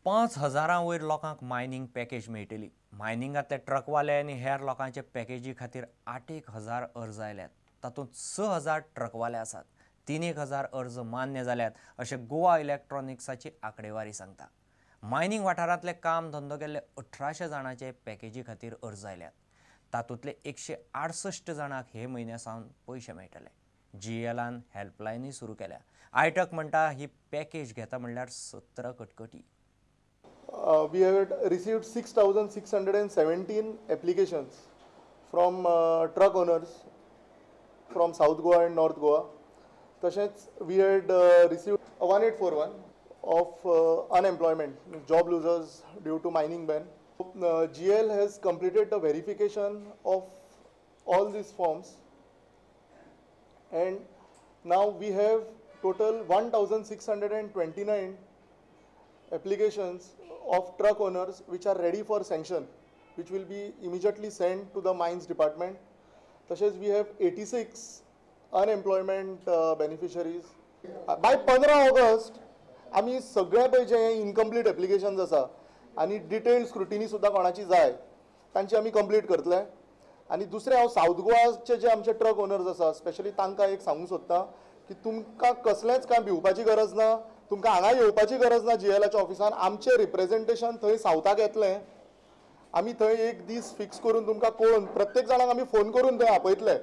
5,000 वयर लोकांक mining package मेळटली। मायनिंगांतले ट्रकवाले आनी हेर लोकांचे पॅकेजी खातीर 8,000 अर्ज आयल्यात। तातूंत 6,000 ट्रकवाले आसात। 3,000 अर्ज मान्य जाल्यात अशें गोवा इलेक्ट्रॉनिक्साची आंकडेवारी सांगता। मायनिंग वाठारांतले काम धंदो केल्ले 1,800 जाणांचे पॅकेजी खातीर अर्ज आयल्यात। तातूंतले 168 जाणांक हे म्हयन्या सावन पयशे मेळटले। GELान हेल्पलायनूय सुरू केल्या। आयटक म्हणटा ही पॅकेज घेता म्हणल्यार 17 कटकटी। We had received 6,617 applications from truck owners from South Goa and North Goa. Tashets we had received 1841 of unemployment, job losers due to mining ban. GL has completed the verification of all these forms, and now we have total 1,629 applications of truck owners which are ready for sanction, which will be immediately sent to the mines department. Tashets we have 86 unemployment beneficiaries. By 15 August आमी सगळे पळय जे incomplete applications आसा आनी detailed scrutiny सुद्दां कोणाची जाय तांची आमी कंप्लीट करतले। आनी दुसरे हांव साऊथ गोवाचे जे आमचे ट्रक ओनर्स आसा स्पेशली तांकां एक सांगूंक सोदतां की तुमकां कसलेंच काम भिवपाची गरज ना, तुमकां हांगा येवपाची गरज ना। GLच्या ऑफिसान आमचे रिप्रेझेंटेशन थंय सावथाक येतलें। आमी थंय एक दीस फिक्स करून तुमकां कळोवन प्रत्येक जाणांक आमी फोन करून थंय आपयतले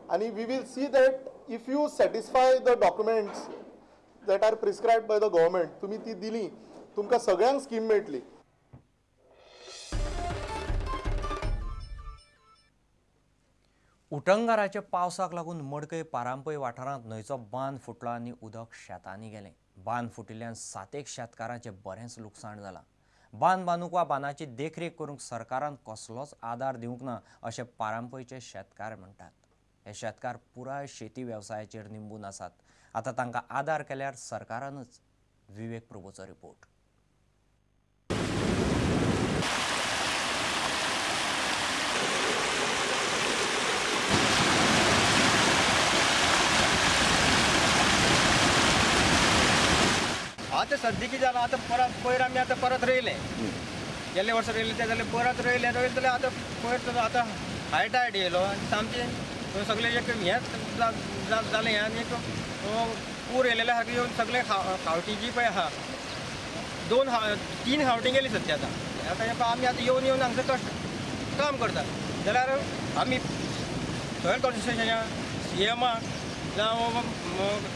आनी we will see that if you satisfy the documents that are prescribed by the government, तुम्ही ती दिली तुमकां सगळ्यांक स्कीम मेळटली। उटंगाराच्या पावसाक लागून मडकय पारांपय वाठारांत न्हंयचो बांद फुटलो आनी उदक शेतांनी गेलें। बांद फुटिल्ल्यान 7 शेतकारांचें बरेंच लुकसाण जालां। बांद बांदूंक वा बांदाची देखरेख करूंक सरकारान कसलोच आदार दिवंक ना अशें पारांपयचे शेतकार म्हणटात। हे शेतकार पुराय शेती वेवसायाचेर निंबून आसात। आतां तांकां आदार केल्यार सरकारानच। विवेक प्रभूचो रिपोर्ट। आता सद्या कितें जालां आतां परत पयर आमी आतां परत रोयले गेल्ले वर्सा रोयले ते जाल्यार परत रोयले जाल्यार आतां पयर आतां हाय टायड येयलो आनी सामकें सगळें एक हेंच जालें हें आनी एक पूर येयलेल्या सारकें येवन सगळे खावटी जी पळय आहा 3 खावटी गेली सद्या आतां आमी आतां येवन येवन हांगसर कश्ट काम करतात जाल्यार आमी सॉयल कॉन्स्टिट्युशनाच्या CMाक जावं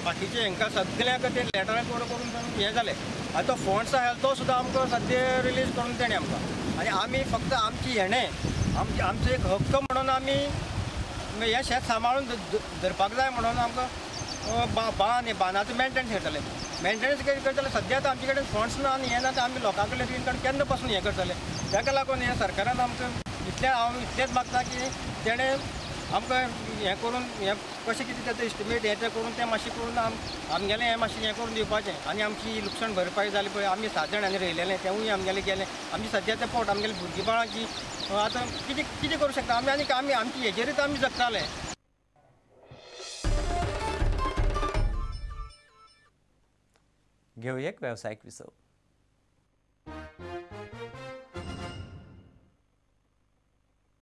बाकीचे हांकां सगळ्यांक ते लेटरां करून हें जालें। आतां तो फंड्स आसा तो सुद्दां आमकां सद्या रिलीज करून तेणें आमकां आनी आमी फक्त आमची हेणें आमचो एक हक्क म्हणून आमी हें शेत सांबाळून धरपाक जाय म्हणून आमकां बांदाचो मेंटेनन्स करतले। मेंटेनन्स करतले सद्या आतां आमचे कडेन फंड्स ना आनी हें ना आमी लोकां कडल्यान केन्ना पासून हें करतले। ताका लागून हें सरकारान आमकां हांव इतलेंच मागता की तेणें आमकां हें करून हें कशें कितें तें एस्टिमेट हें करून तें मातशें करून आमगेलें हें मातशें हें करून दिवपाचें आनी आमची लुकसाण भरपाई जाली पळय आमी 7 जाणांनी रोयलेलें तेंवूय आमगेलें गेलें। आमची सद्या तें पोट आमगेलें भुरगीं बाळांची आतां कितें करूं शकता आमी आमची हेजेरूच आमी जगताले। घेवया एक वेवसायीक विसव।